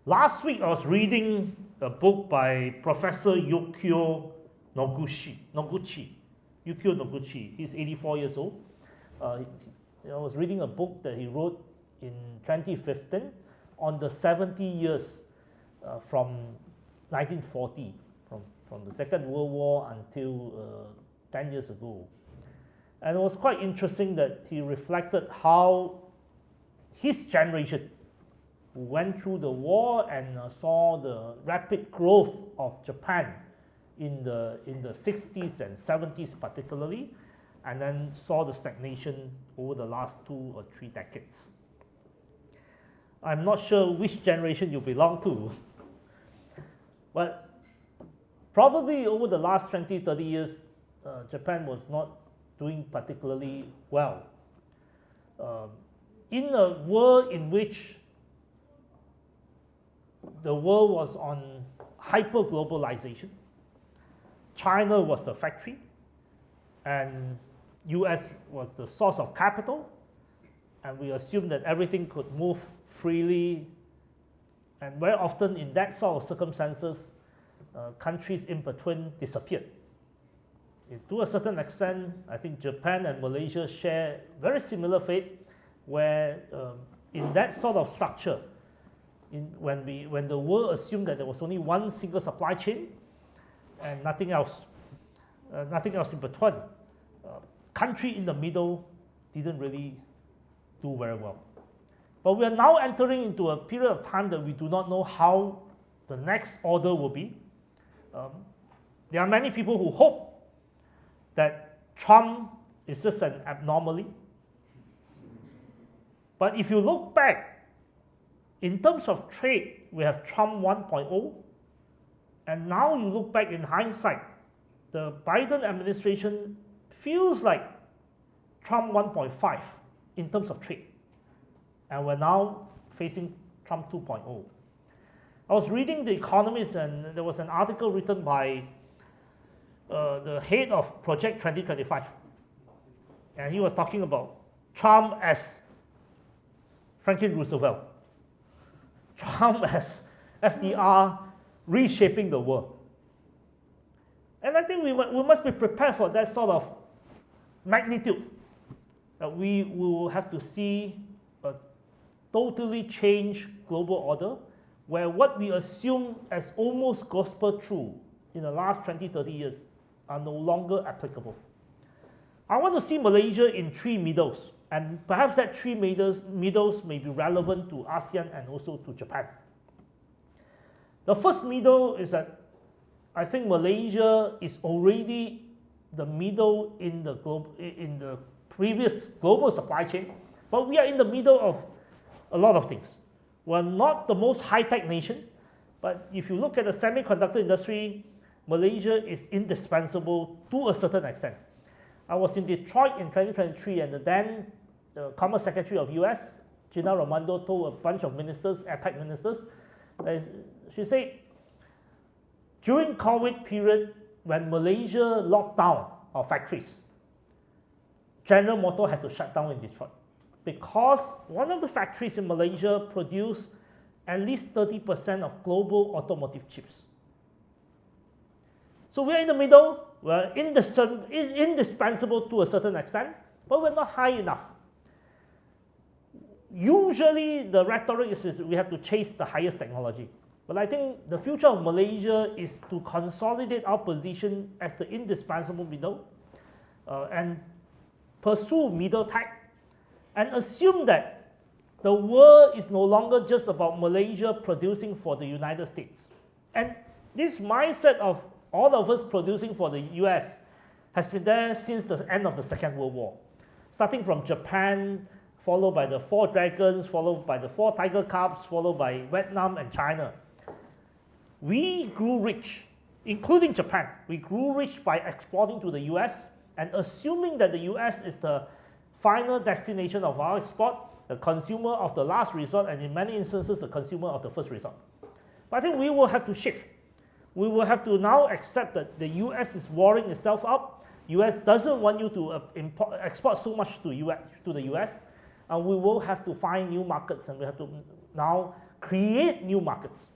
Last week I was reading a book by Professor Yukio Noguchi. Yukio Noguchi. He's 84 years old. I was reading a book that he wrote in 2015 on the 70 years from 1940, from the Second World War until 10 years ago. And it was quite interesting that he reflected how his generation went through the war and saw the rapid growth of Japan in the 60s and 70s particularly, and then saw the stagnation over the last 2 or 3 decades. I'm not sure which generation you belong to, but probably over the last 20, 30 years, Japan was not doing particularly well. In a world in which the world was on hyper-globalization, China was the factory, and US was the source of capital, and we assumed that everything could move freely, and very often in that sort of circumstances, countries in between disappeared. To a certain extent, I think Japan and Malaysia share very similar fate, where in that sort of structure, when the world assumed that there was only one single supply chain and nothing else in between, country in the middle didn't really do very well. But we are now entering into a period of time that we do not know how the next order will be. There are many people who hope that Trump is just an abnormality. But if you look back, in terms of trade, we have Trump 1.0, and now you look back in hindsight, the Biden administration feels like Trump 1.5 in terms of trade, and we're now facing Trump 2.0. I was reading The Economist, and there was an article written by the head of Project 2025, and he was talking about Trump as Franklin Roosevelt, Trump as FDR reshaping the world. And I think we must be prepared for that sort of magnitude, that we will have to see a totally changed global order, where what we assume as almost gospel true in the last 20, 30 years are no longer applicable. I want to see Malaysia in 3 middles, and perhaps that 3 middles may be relevant to ASEAN and also to Japan. The first middle is that I think Malaysia is already the middle in the previous global supply chain, but we are in the middle of a lot of things. We're not the most high-tech nation, but if you look at the semiconductor industry, Malaysia is indispensable to a certain extent. I was in Detroit in 2023, and then the Commerce Secretary of US, Gina Raimondo, told a bunch of ministers, APEC ministers, she said, during COVID period, when Malaysia locked down our factories, General Motors had to shut down in Detroit, because one of the factories in Malaysia produced at least 30% of global automotive chips. So we're in the middle, we're indispensable to a certain extent, but we're not high enough. Usually the rhetoric is we have to chase the highest technology. But I think the future of Malaysia is to consolidate our position as the indispensable middle and pursue middle tech, and assume that the world is no longer just about Malaysia producing for the United States. And this mindset of all of us producing for the US has been there since the end of the Second World War, starting from Japan, followed by the 4 Dragons, followed by the 4 Tiger Cubs, followed by Vietnam and China. We grew rich, including Japan. We grew rich by exporting to the US and assuming that the US is the final destination of our export, the consumer of the last resort, and in many instances, the consumer of the first resort. But I think we will have to shift. We will have to now accept that the US is warring itself up. US doesn't want you to export so much to the US, and we will have to find new markets, and we have to now create new markets.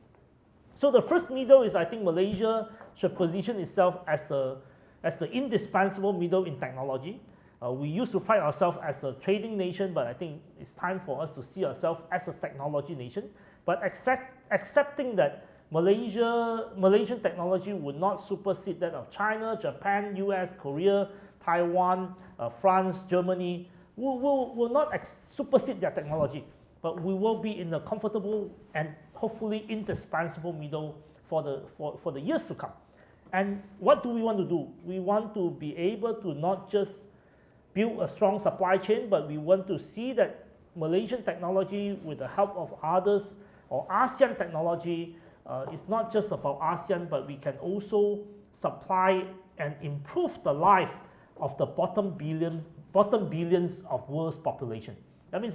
So the first middle is, I think Malaysia should position itself as the indispensable middle in technology. We used to pride ourselves as a trading nation, but I think it's time for us to see ourselves as a technology nation. But accepting that Malaysian technology would not supersede that of China, Japan, US, Korea, Taiwan, France, Germany, will not supersede their technology, but we will be in a comfortable and hopefully indispensable middle for the years to come. And what do we want to do? We want to be able to not just build a strong supply chain, but we want to see that Malaysian technology, with the help of others, or ASEAN technology, it's not just about ASEAN, but we can also supply and improve the life of the bottom billions of world's population. That means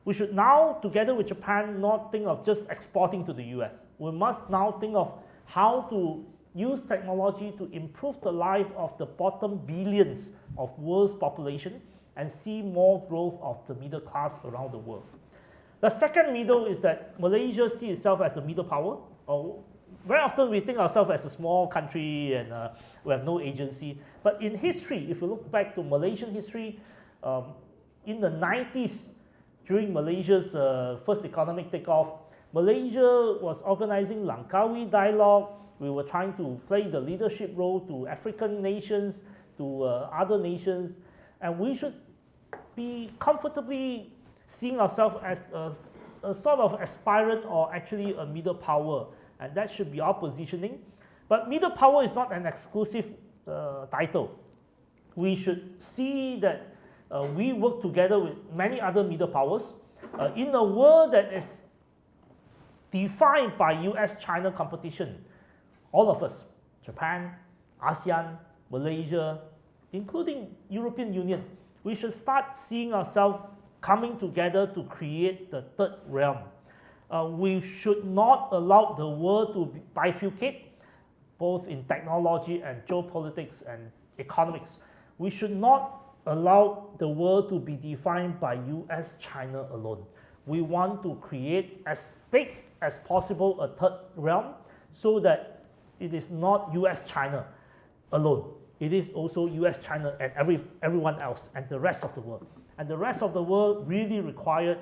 we should now, together with Japan, not think of just exporting to the US. We must now think of how to use technology to improve the life of the bottom billions of world's population and see more growth of the middle class around the world. The second middle is that Malaysia sees itself as a middle power. Very often we think of ourselves as a small country and we have no agency. But in history, if you look back to Malaysian history, in the 90s, during Malaysia's first economic takeoff, Malaysia was organizing Langkawi Dialogue. We were trying to play the leadership role to African nations, to other nations, and we should be comfortably seeing ourselves as a sort of aspirant or actually a middle power, and that should be our positioning. But middle power is not an exclusive title. We should see that we work together with many other middle powers in a world that is defined by US-China competition. All of us, Japan, ASEAN, Malaysia, including European Union, we should start seeing ourselves coming together to create the third realm. We should not allow the world to bifurcate, both in technology and geopolitics and economics. We should not allow the world to be defined by US-China alone. We want to create as big as possible a third realm so that it is not US-China alone. It is also US-China and everyone else and the rest of the world. And the rest of the world really required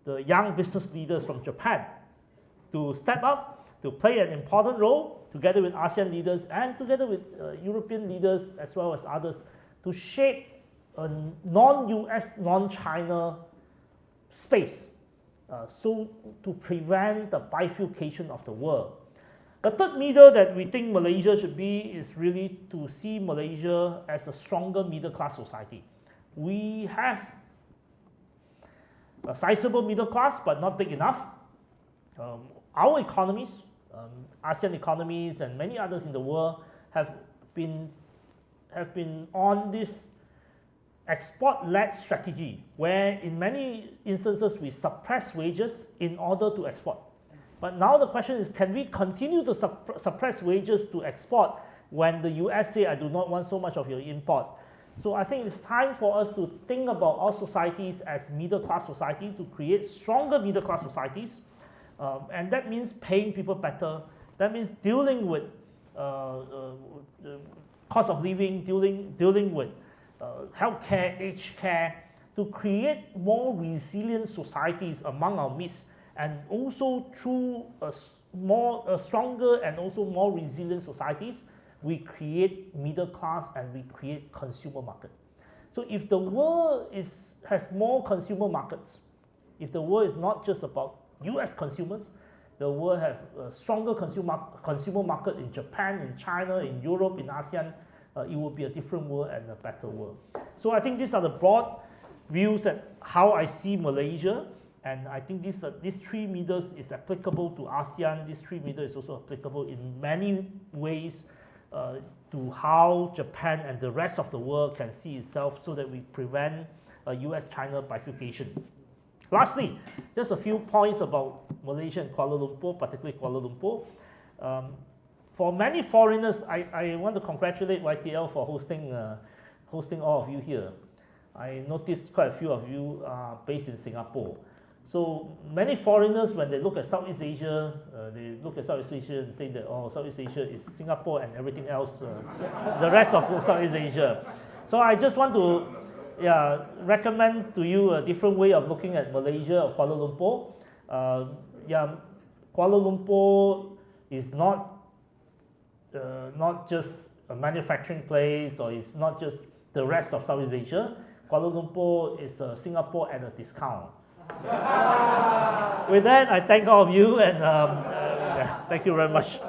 the young business leaders from Japan to step up, to play an important role together with ASEAN leaders and together with European leaders as well as others to shape a non-US, non-China space so to prevent the bifurcation of the world. The third middle that we think Malaysia should be is really to see Malaysia as a stronger middle class society. We have a sizable middle class, but not big enough. Our economies, ASEAN economies and many others in the world have been on this export-led strategy where in many instances we suppress wages in order to export. But now the question is, can we continue to suppress wages to export when the US say, I do not want so much of your import? So I think it's time for us to think about our societies as middle class society, to create stronger middle class societies. And that means paying people better. That means dealing with cost of living, dealing with healthcare, aged care, to create more resilient societies among our midst, and also through stronger and also more resilient societies, we create middle class and we create consumer market. So if the world has more consumer markets, if the world is not just about US consumers, the world have a stronger consumer market in Japan, in China, in Europe, in ASEAN, it will be a different world and a better world. So I think these are the broad views at how I see Malaysia. And I think these three middles is applicable to ASEAN. This three middle is also applicable in many ways to how Japan and the rest of the world can see itself so that we prevent a US-China bifurcation. Lastly, just a few points about Malaysia and Kuala Lumpur, particularly Kuala Lumpur. For many foreigners, I want to congratulate YTL for hosting all of you here. I noticed quite a few of you are based in Singapore. So many foreigners, when they look at Southeast Asia, they look at Southeast Asia and think that, oh, Southeast Asia is Singapore and everything else, the rest of Southeast Asia. So I just want to recommend to you a different way of looking at Malaysia or Kuala Lumpur. Kuala Lumpur is not just a manufacturing place, or it's not just the rest of Southeast Asia. Kuala Lumpur is Singapore at a discount. With that, I thank all of you, and thank you very much.